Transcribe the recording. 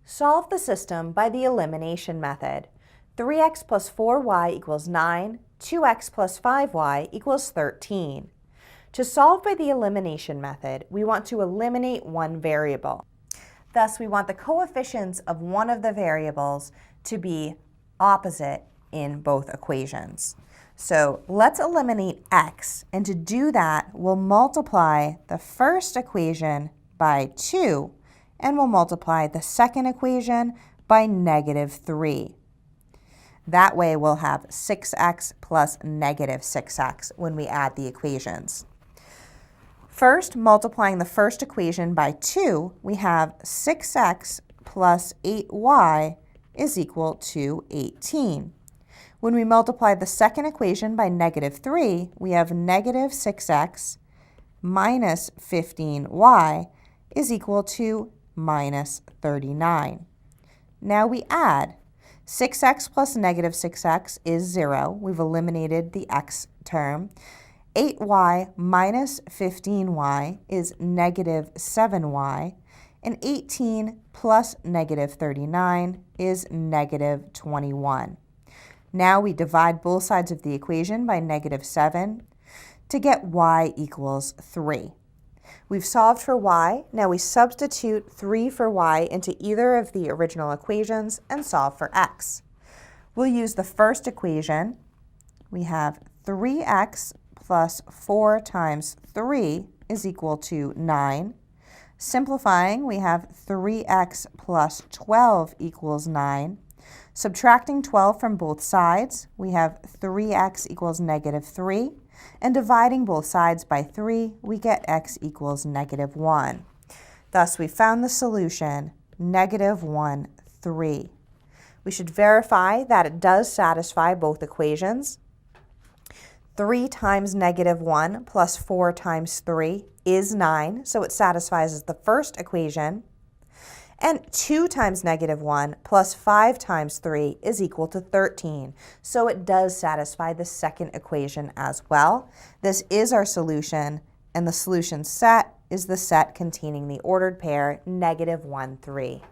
Solve the system by the elimination method. 3x plus 4y equals 9, 2x plus 5y equals 13. To solve by the elimination method, we want to eliminate one variable. Thus, we want the coefficients of one of the variables to be opposite in both equations. So let's eliminate x, and to do that, we'll multiply the first equation by 2, and we'll multiply the second equation by -3. That way we'll have 6x plus -6x when we add the equations. First, multiplying the first equation by 2, we have 6x plus 8y is equal to 18. When we multiply the second equation by -3, we have -6x minus 15y is equal to -39. Now we add. 6x plus -6x is 0. We've eliminated the x term. 8y minus 15y is -7y. And 18 plus -39 is -21. Now we divide both sides of the equation by -7 to get y equals 3. We've solved for y. Now we substitute 3 for y into either of the original equations and solve for x. We'll use the first equation. We have 3x plus 4 times 3 is equal to 9. Simplifying, we have 3x plus 12 equals 9. Subtracting 12 from both sides, we have 3x equals -3. And dividing both sides by 3, we get x equals -1. Thus, we found the solution, -1, 3. We should verify that it does satisfy both equations. 3 times -1 plus 4 times 3 is 9, so it satisfies the first equation. And 2 times -1 plus 5 times 3 is equal to 13. So it does satisfy the second equation as well. This is our solution, and the solution set is the set containing the ordered pair -1, 3.